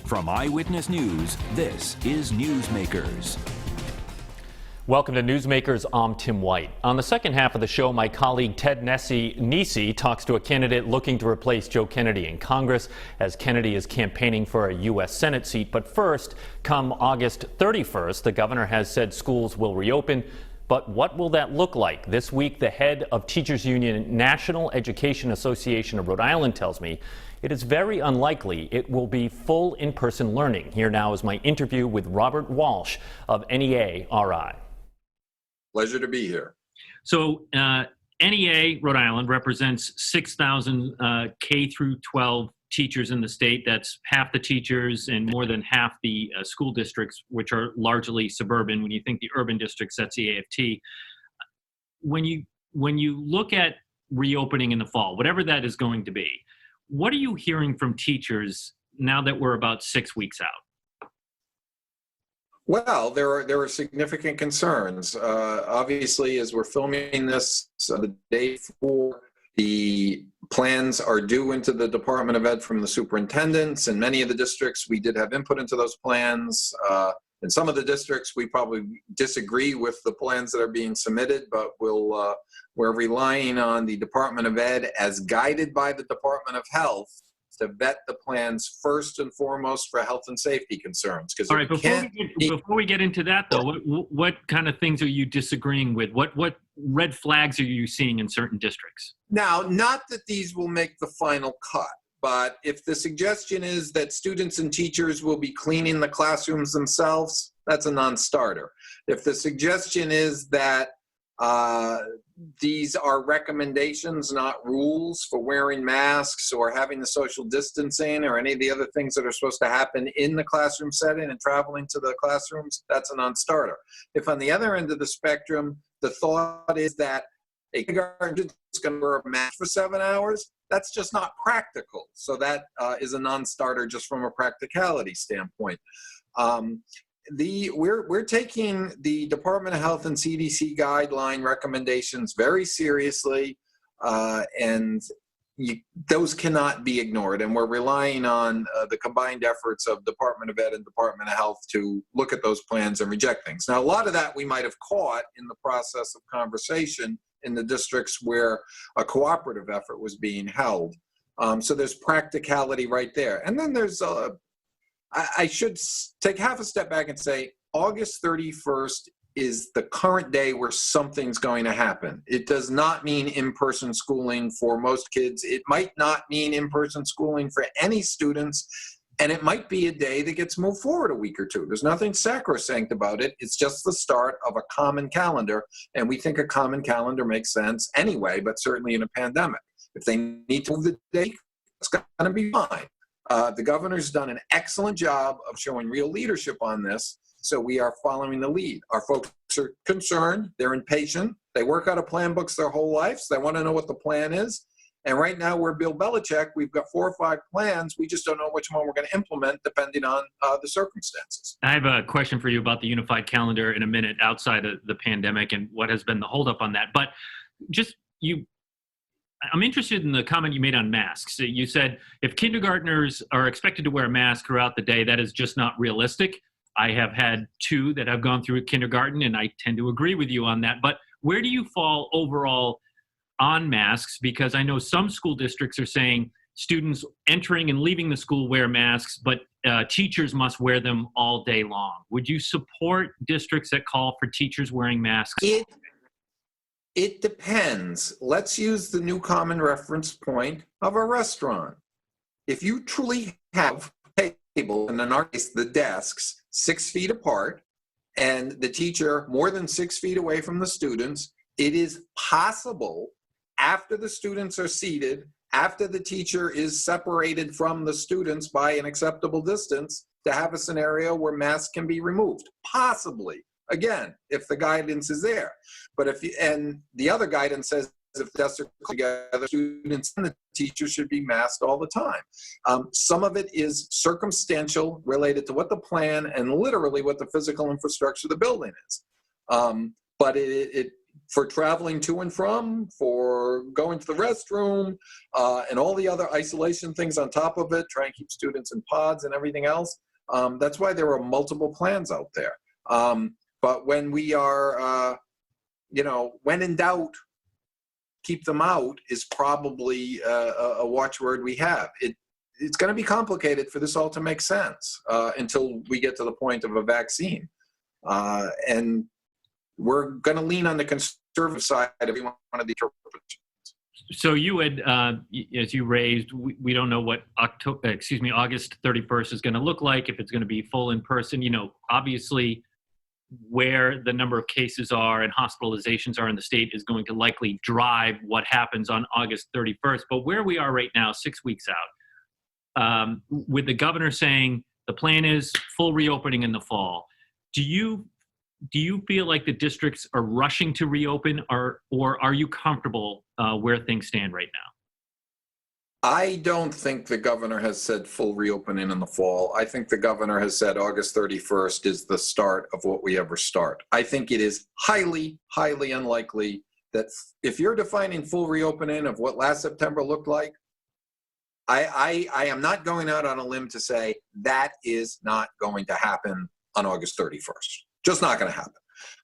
From Eyewitness News, this is Newsmakers. Welcome to Newsmakers. I'm Tim White. On the second half of the show, my colleague Ted Nesi talks to a candidate looking to replace Joe Kennedy in Congress, as Kennedy is campaigning for a U.S. Senate seat. But first, come August 31st, the governor has said schools will reopen. But what will that look like? This week, the head of Teachers Union National Education Association of Rhode Island tells me it is very unlikely it will be full in-person learning. Here now is my interview with Robert Walsh of NEARI. Pleasure to be here. So NEA Rhode Island represents 6,000 K through 12 teachers in the state. That's half the teachers and more than half the school districts, which are largely suburban. When you think the urban districts, that's the AFT. When you look at reopening in the fall, whatever that is going to be, what are you hearing from teachers now that we're about 6 weeks out? Well, there are significant concerns. Obviously, as we're filming this the day before, the plans are due into the Department of Ed from the superintendents. In many of the districts, we did have input into those plans. In some of the districts, we probably disagree with the plans that are being submitted, but we're relying on the Department of Ed as guided by the Department of Health to vet the plans first and foremost for health and safety concerns. All right, before we get into that, though, what kind of things are you disagreeing with? What red flags are you seeing in certain districts? Now, not that these will make the final cut, but if the suggestion is that students and teachers will be cleaning the classrooms themselves, that's a non-starter. If the suggestion is that these are recommendations, not rules, for wearing masks or having the social distancing or any of the other things that are supposed to happen in the classroom setting and traveling to the classrooms, that's a non-starter. If on the other end of the spectrum, the thought is that a kindergarten student is going to wear a mask for 7 hours, that's just not practical. So that is a non-starter just from a practicality standpoint. We're taking the Department of Health and CDC guideline recommendations very seriously, and those cannot be ignored. And we're relying on the combined efforts of Department of Ed and Department of Health to look at those plans and reject things. Now, a lot of that we might have caught in the process of conversation in the districts where a cooperative effort was being held. So there's practicality right there. And then there's I should take half a step back and say August 31st is the current day where something's going to happen. It does not mean in-person schooling for most kids. It might not mean in-person schooling for any students, and it might be a day that gets moved forward a week or two. There's nothing sacrosanct about it. It's just the start of a common calendar, and we think a common calendar makes sense anyway, but certainly in a pandemic. If they need to move the day, it's going to be fine. The governor's done an excellent job of showing real leadership on this, so we are following the lead. Our folks are concerned, they're impatient, they work out of plan books their whole life, so they want to know what the plan is. And right now we're Bill Belichick, we've got 4 or 5 plans, we just don't know which one we're going to implement depending on the circumstances. I have a question for you about the unified calendar in a minute outside of the pandemic and what has been the holdup on that. But I'm interested in the comment you made on masks. You said if kindergartners are expected to wear a mask throughout the day, that is just not realistic. I have had 2 that have gone through a kindergarten, and I tend to agree with you on that. But where do you fall overall on masks? Because I know some school districts are saying students entering and leaving the school wear masks, but teachers must wear them all day long. Would you support districts that call for teachers wearing masks? It depends. Let's use the new common reference point of a restaurant. If you truly have a table, and in our case, the desks, 6 feet apart, and the teacher more than 6 feet away from the students, it is possible after the students are seated, after the teacher is separated from the students by an acceptable distance, to have a scenario where masks can be removed. Possibly. Again, if the guidance is there. But and the other guidance says if desks are together, students and the teachers should be masked all the time. Some of it is circumstantial, related to what the plan and literally what the physical infrastructure of the building is. But for traveling to and from, for going to the restroom, and all the other isolation things on top of it, try and keep students in pods and everything else. That's why there are multiple plans out there. But when we are, when in doubt, keep them out is probably a watchword we have. It's going to be complicated for this all to make sense until we get to the point of a vaccine. And we're going to lean on the conservative side of every one of the interpretations. So you had, as you raised, we don't know what August 31st is going to look like, if it's going to be full in person. Obviously, where the number of cases are and hospitalizations are in the state is going to likely drive what happens on August 31st. But where we are right now, 6 weeks out, with the governor saying the plan is full reopening in the fall, do you feel like the districts are rushing to reopen, or are you comfortable where things stand right now? I don't think the governor has said full reopening in the fall. I think the governor has said August 31st is the start of what we ever start. I think it is highly, highly unlikely that if you're defining full reopening of what last September looked like, I am not going out on a limb to say that is not going to happen on August 31st. Just not going to happen.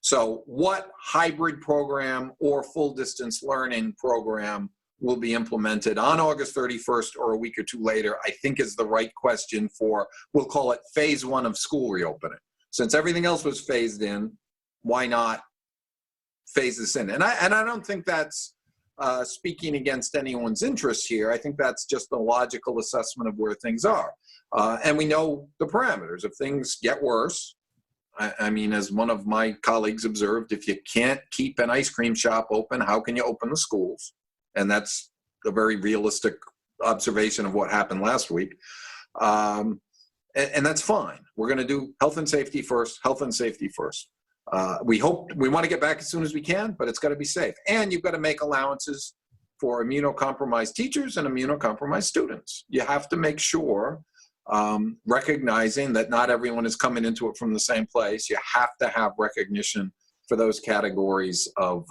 So what hybrid program or full distance learning program will be implemented on August 31st or a week or two later, I think is the right question for, we'll call it phase one of school reopening. Since everything else was phased in, why not phase this in? And I don't think that's speaking against anyone's interest here. I think that's just a logical assessment of where things are. And we know the parameters. If things get worse, I mean, as one of my colleagues observed, if you can't keep an ice cream shop open, how can you open the schools? And that's a very realistic observation of what happened last week. And that's fine. We're going to do health and safety first, health and safety first. We want to get back as soon as we can, but it's got to be safe. And you've got to make allowances for immunocompromised teachers and immunocompromised students. You have to make sure, recognizing that not everyone is coming into it from the same place, you have to have recognition for those categories of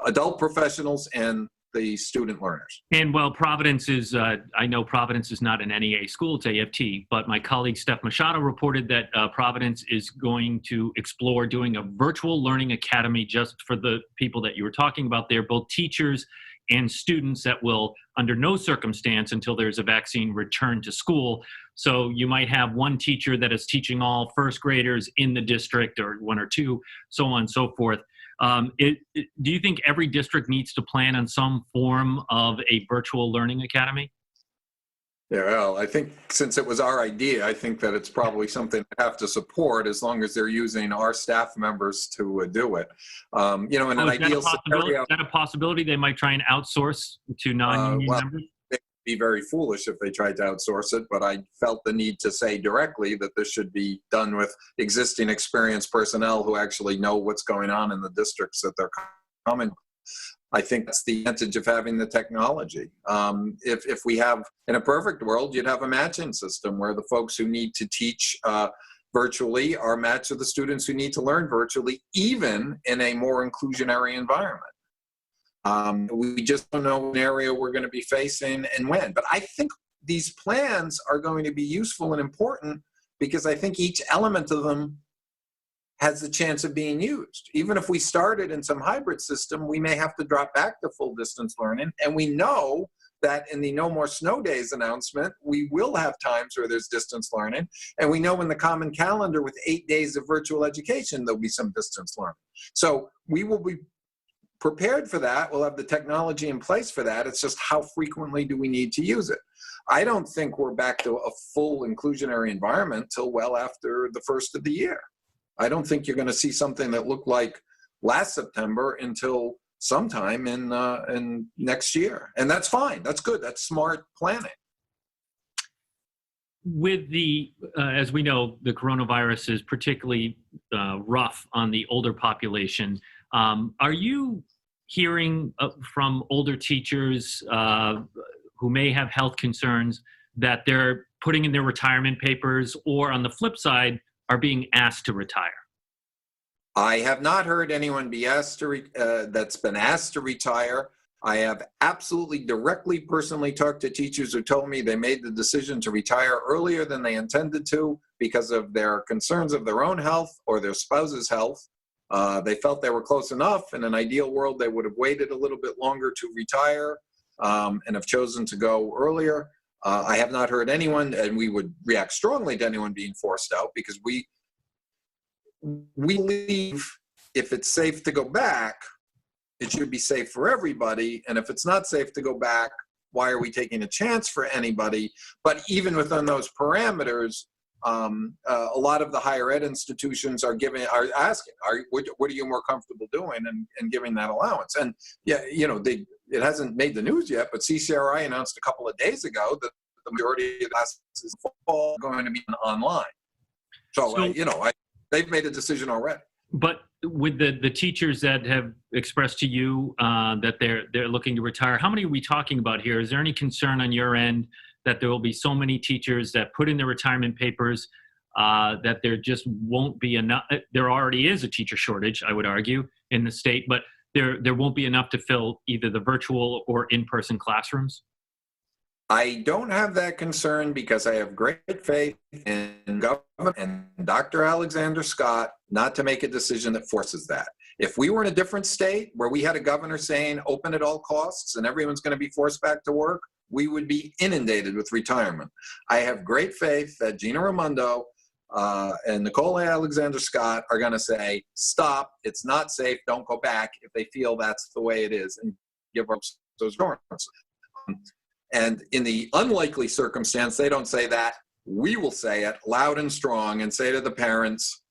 adult professionals and the student learners. And while Providence is, I know Providence is not an NEA school, it's AFT, but my colleague Steph Machado reported that Providence is going to explore doing a virtual learning academy just for the people that you were talking about there, both teachers and students that will, under no circumstance until there's a vaccine, return to school. So you might have one teacher that is teaching all first graders in the district, or one or two, so on and so forth. Do you think every district needs to plan on some form of a virtual learning academy? Yeah, well, I think since it was our idea, I think that it's probably something I have to support as long as they're using our staff members to do it. In an ideal scenario, is that a possibility? They might try and outsource to non-union members? They'd be very foolish if they tried to outsource it, but I felt the need to say directly that this should be done with existing experienced personnel who actually know what's going on in the districts that they're coming. I think that's the advantage of having the technology. If we have, in a perfect world, you'd have a matching system where the folks who need to teach virtually are matched to the students who need to learn virtually, even in a more inclusionary environment. We just don't know what area we're going to be facing and when. But I think these plans are going to be useful and important because I think each element of them has the chance of being used. Even if we started in some hybrid system, we may have to drop back to full distance learning. And we know that in the No More Snow Days announcement, we will have times where there's distance learning. And we know in the common calendar with 8 days of virtual education, there'll be some distance learning. So we will be prepared for that. We'll have the technology in place for that. It's just how frequently do we need to use it? I don't think we're back to a full inclusionary environment till well after the first of the year. I don't think you're going to see something that looked like last September until sometime in next year. And that's fine. That's good. That's smart planning. With the, as we know, the coronavirus is particularly rough on the older population. Are you hearing from older teachers who may have health concerns that they're putting in their retirement papers, or on the flip side, are being asked to retire? I have not heard anyone be asked to that's been asked to retire. I have absolutely directly personally talked to teachers who told me they made the decision to retire earlier than they intended to because of their concerns of their own health or their spouse's health. They felt they were close enough. In an ideal world, they would have waited a little bit longer to retire and have chosen to go earlier. I have not heard anyone, and we would react strongly to anyone being forced out, because we believe if it's safe to go back, it should be safe for everybody. And if it's not safe to go back, why are we taking a chance for anybody? But even within those parameters, a lot of the higher ed institutions are asking, what are you more comfortable doing, and giving that allowance? And yeah, it hasn't made the news yet, but CCRI announced a couple of days ago that the majority of the classes in fall are going to be online. So they've made a decision already. But with the teachers that have expressed to you that they're looking to retire, how many are we talking about here? Is there any concern on your end that there will be so many teachers that put in their retirement papers that there just won't be enough? There already is a teacher shortage, I would argue, in the state, but there won't be enough to fill either the virtual or in-person classrooms? I don't have that concern, because I have great faith in government and Dr. Alexander Scott not to make a decision that forces that. If we were in a different state where we had a governor saying open at all costs and everyone's going to be forced back to work, we would be inundated with retirement. I have great faith that Gina Raimondo and Nicole Alexander Scott are going to say, stop, it's not safe, don't go back, if they feel that's the way it is, and give us those assurances. And in the unlikely circumstance they don't say that, we will say it loud and strong and say to the parents,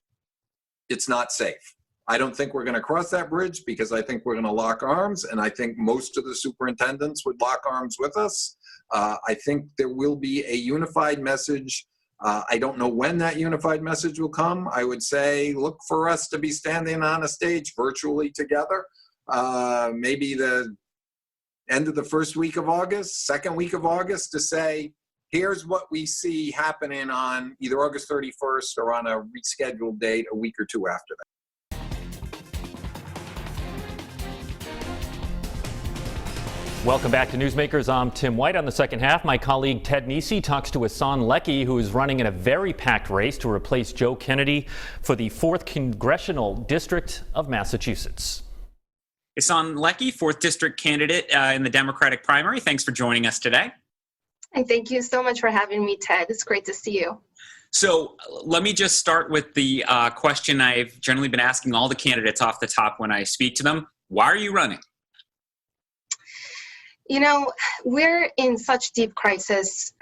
it's not safe. I don't think we're going to cross that bridge, because I think we're going to lock arms, and I think most of the superintendents would lock arms with us. I think there will be a unified message. I don't know when that unified message will come. I would say look for us to be standing on a stage virtually together, maybe the end of the first week of August, second week of August, to say, here's what we see happening on either August 31st or on a rescheduled date a week or two after that. Welcome back to Newsmakers. I'm Tim White. On the second half, my colleague Ted Nesi talks to Ihssane Leckey, who is running in a very packed race to replace Joe Kennedy for the 4th Congressional District of Massachusetts. Ihssane Leckey, 4th District candidate in the Democratic primary. Thanks for joining us today. And thank you so much for having me, Ted. It's great to see you. So let me just start with the question I've generally been asking all the candidates off the top when I speak to them. Why are you running? You know, we're in such deep crisis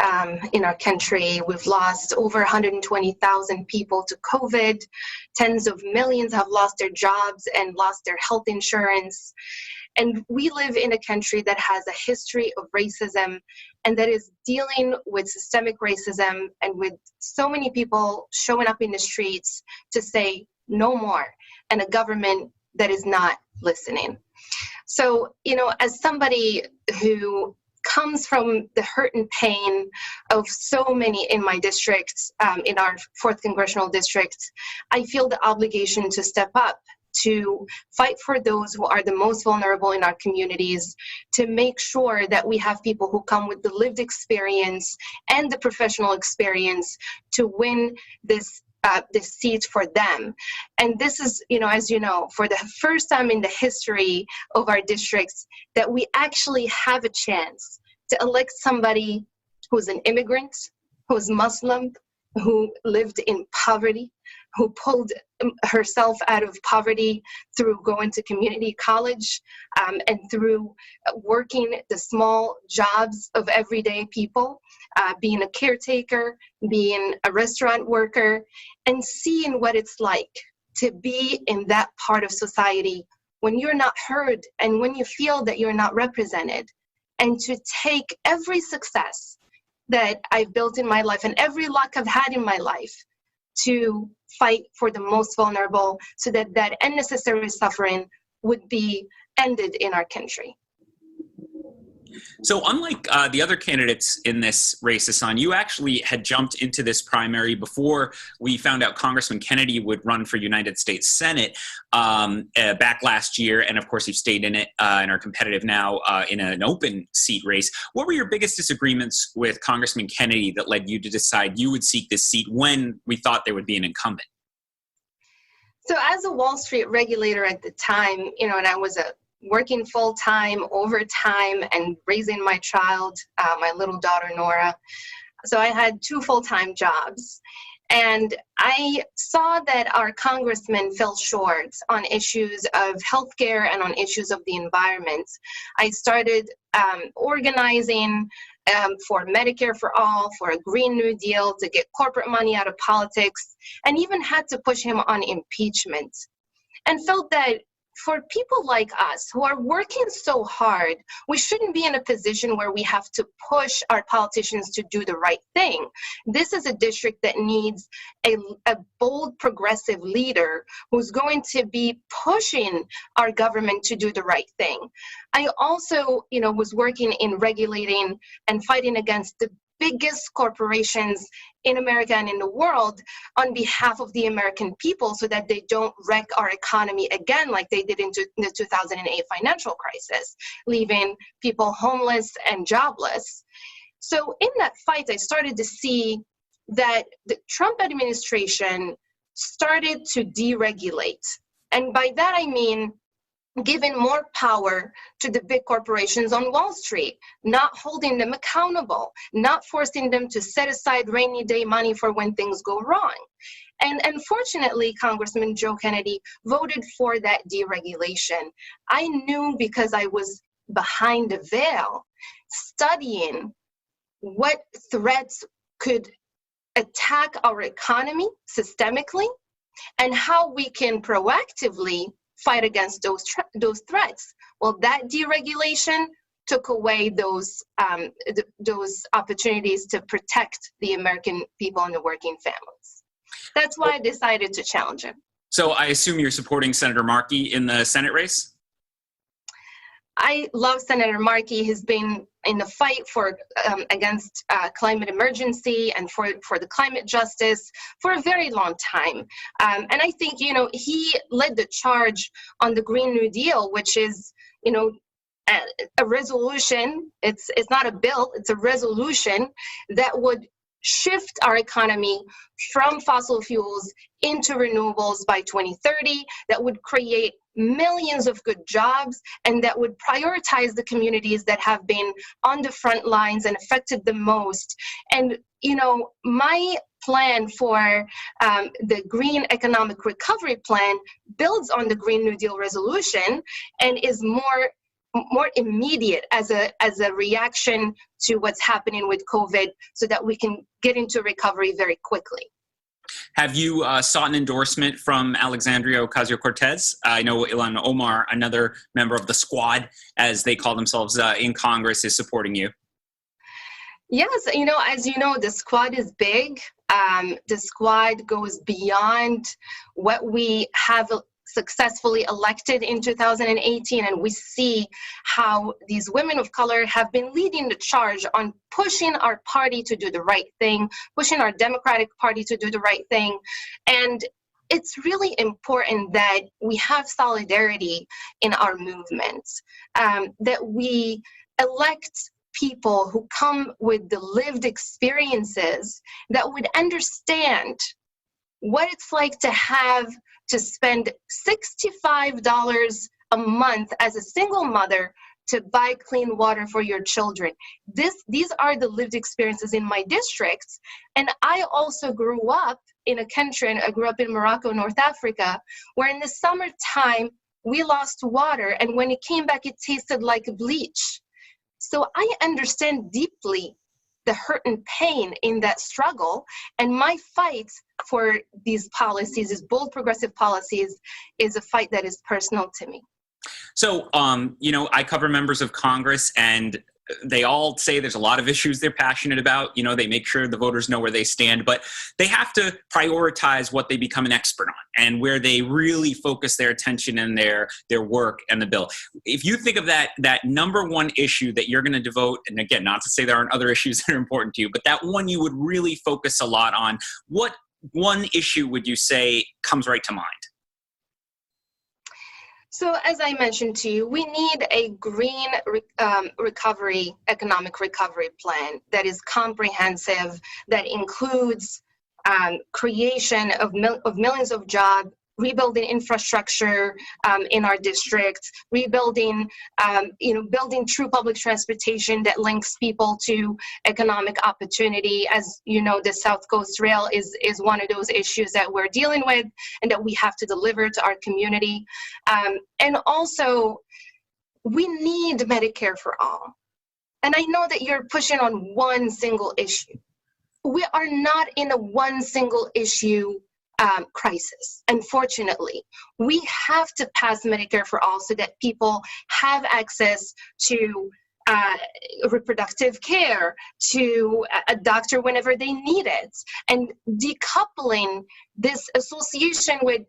in our country. We've lost over 120,000 people to COVID. Tens of millions have lost their jobs and lost their health insurance. And we live in a country that has a history of racism and that is dealing with systemic racism, and with so many people showing up in the streets to say no more, and a government that is not listening. So, as somebody who comes from the hurt and pain of so many in my district, in our 4th Congressional District, I feel the obligation to step up, to fight for those who are the most vulnerable in our communities, to make sure that we have people who come with the lived experience and the professional experience to win this seat for them. And this is, as you know, for the first time in the history of our districts, that we actually have a chance to elect somebody who's an immigrant, who's Muslim, who lived in poverty, who pulled herself out of poverty through going to community college and through working the small jobs of everyday people, being a caretaker, being a restaurant worker, and seeing what it's like to be in that part of society when you're not heard and when you feel that you're not represented, and to take every success that I've built in my life and every luck I've had in my life to fight for the most vulnerable, so that that unnecessary suffering would be ended in our country. So unlike the other candidates in this race, Ihssane, you actually had jumped into this primary before we found out Congressman Kennedy would run for United States Senate back last year. And of course, you've stayed in it and are competitive now in an open seat race. What were your biggest disagreements with Congressman Kennedy that led you to decide you would seek this seat when we thought there would be an incumbent? So as a Wall Street regulator at the time, and I was working full-time, overtime, and raising my child, my little daughter, Nora. So I had 2 full-time jobs. And I saw that our congressmen fell short on issues of healthcare and on issues of the environment. I started organizing for Medicare for All, for a Green New Deal, to get corporate money out of politics, and even had to push him on impeachment. And felt that for people like us who are working so hard, we shouldn't be in a position where we have to push our politicians to do the right thing. This is a district that needs a bold, progressive leader who's going to be pushing our government to do the right thing. I also, was working in regulating and fighting against the biggest corporations in America and in the world on behalf of the American people so that they don't wreck our economy again like they did in the 2008 financial crisis, leaving people homeless and jobless. So in that fight, I started to see that the Trump administration started to deregulate. And by that, I mean giving more power to the big corporations on Wall Street, not holding them accountable, not forcing them to set aside rainy day money for when things go wrong. And unfortunately, Congressman Joe Kennedy voted for that deregulation. I knew, because I was behind the veil, studying what threats could attack our economy systemically and how we can proactively fight against those threats. Well, that deregulation took away those opportunities to protect the American people and the working families. That's why I decided to challenge him. So I assume you're supporting Senator Markey in the Senate race? I love Senator Markey. He's been in the fight for against climate emergency and for the climate justice for a very long time. And I think, he led the charge on the Green New Deal, which is, a resolution. It's not a bill, it's a resolution that would shift our economy from fossil fuels into renewables by 2030, that would create millions of good jobs, and that would prioritize the communities that have been on the front lines and affected the most. And, my plan for the Green Economic Recovery Plan builds on the Green New Deal resolution and is more immediate as a reaction to what's happening with COVID, so that we can get into recovery very quickly. Have you sought an endorsement from Alexandria Ocasio-Cortez? I know Ilhan Omar, another member of the squad, as they call themselves in Congress, is supporting you. Yes, as you know, the squad is big. The squad goes beyond what we have successfully elected in 2018, and we see how these women of color have been leading the charge on pushing our party to do the right thing, pushing our Democratic Party to do the right thing. And it's really important that we have solidarity in our movement, that we elect people who come with the lived experiences that would understand what it's like to spend $65 a month as a single mother to buy clean water for your children. These are the lived experiences in my districts. And I also grew up in a country, and I grew up in Morocco, North Africa, where in the summertime we lost water, and when it came back, it tasted like bleach. So I understand deeply the hurt and pain in that struggle, and my fight for these policies, these bold progressive policies, is a fight that is personal to me. So, I cover members of Congress, and They all say there's a lot of issues they're passionate about. They make sure the voters know where they stand, but they have to prioritize what they become an expert on and where they really focus their attention and their work and the bill. If you think of that number one issue that you're going to devote, and again, not to say there aren't other issues that are important to you, but that one you would really focus a lot on, what one issue would you say comes right to mind? So as I mentioned to you, we need a green economic recovery plan that is comprehensive, that includes creation of millions of jobs, rebuilding infrastructure in our district, rebuilding, building true public transportation that links people to economic opportunity. As you know, the South Coast Rail is one of those issues that we're dealing with and that we have to deliver to our community. And also, we need Medicare for all. And I know that you're pushing on one single issue. We are not in a one single issue crisis. Unfortunately, we have to pass Medicare for all so that people have access to reproductive care, to a doctor whenever they need it, and decoupling this association with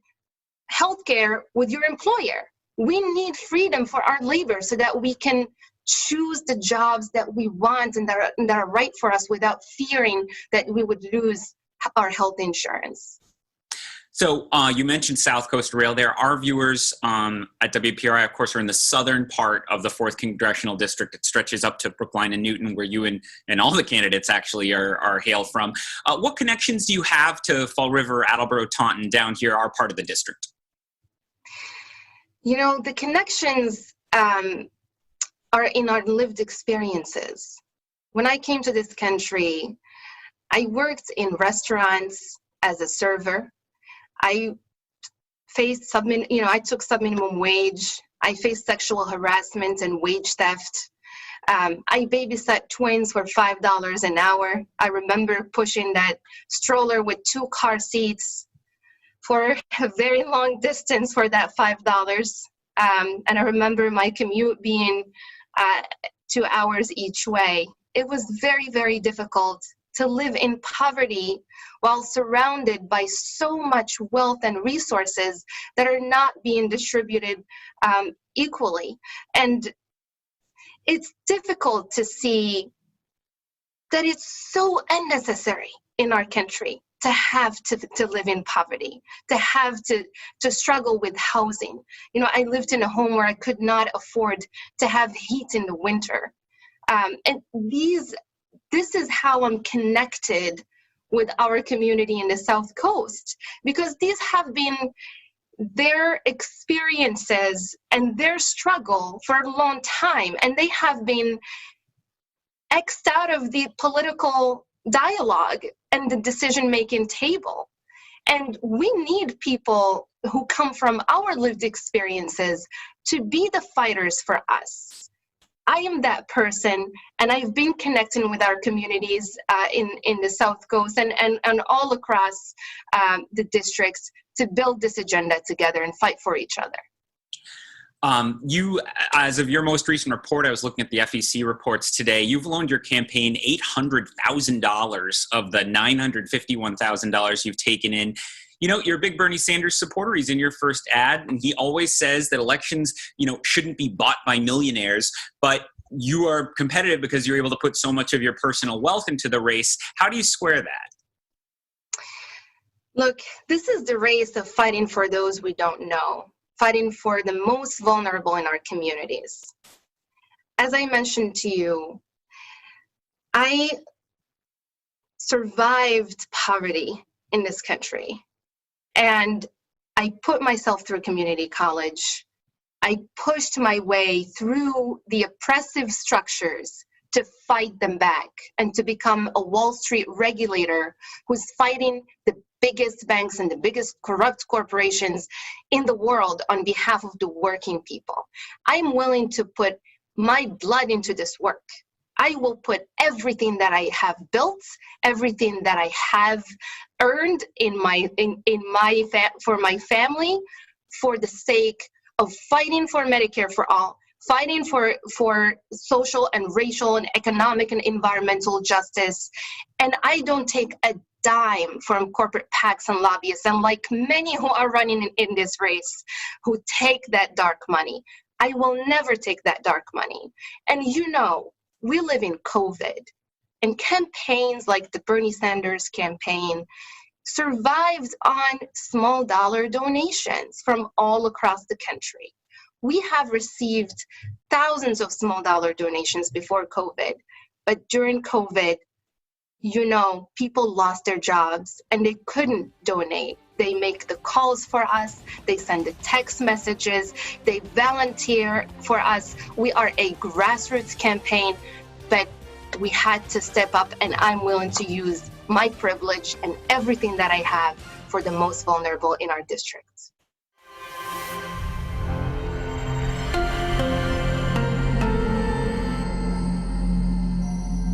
healthcare with your employer. We need freedom for our labor so that we can choose the jobs that we want and that are right for us without fearing that we would lose our health insurance. So you mentioned South Coast Rail there. Our viewers at WPRI, of course, are in the southern part of the 4th Congressional District. It stretches up to Brookline and Newton, where you and all the candidates actually are hailed from. What connections do you have to Fall River, Attleboro, Taunton, down here, our part of the district? The connections are in our lived experiences. When I came to this country, I worked in restaurants as a server. I faced I took sub-minimum wage. I faced sexual harassment and wage theft. I babysat twins for $5 an hour. I remember pushing that stroller with 2 car seats for a very long distance for that $5. And I remember my commute being 2 hours each way. It was very, very difficult to live in poverty while surrounded by so much wealth and resources that are not being distributed equally. And it's difficult to see that it's so unnecessary in our country to have to live in poverty, to have to struggle with housing. I lived in a home where I could not afford to have heat in the winter. And this is how I'm connected with our community in the South Coast, because these have been their experiences and their struggle for a long time, and they have been X'd out of the political dialogue and the decision-making table. And we need people who come from our lived experiences to be the fighters for us. I am that person, and I've been connecting with our communities in the South Coast and all across the districts to build this agenda together and fight for each other. You, as of your most recent report, I was looking at the FEC reports today, you've loaned your campaign $800,000 of the $951,000 you've taken in. You're a big Bernie Sanders supporter. He's in your first ad, and he always says that elections, shouldn't be bought by millionaires, but you are competitive because you're able to put so much of your personal wealth into the race. How do you square that? Look, this is the race of fighting for those we don't know, fighting for the most vulnerable in our communities. As I mentioned to you, I survived poverty in this country. And I put myself through community college. I pushed my way through the oppressive structures to fight them back and to become a Wall Street regulator who's fighting the biggest banks and the biggest corrupt corporations in the world on behalf of the working people. I'm willing to put my blood into this work. I will put everything that I have built, everything that I have earned for my family, for the sake of fighting for Medicare for all, fighting for social and racial and economic and environmental justice. And I don't take a dime from corporate PACs and lobbyists. And like many who are running in this race, who take that dark money, I will never take that dark money. And you know, we live in COVID, and campaigns like the Bernie Sanders campaign survived on small dollar donations from all across the country. We have received thousands of small dollar donations before COVID, but during COVID, you know, people lost their jobs and they couldn't donate. They make the calls for us, they send the text messages, they volunteer for us. We are a grassroots campaign, but we had to step up, and I'm willing to use my privilege and everything that I have for the most vulnerable in our districts.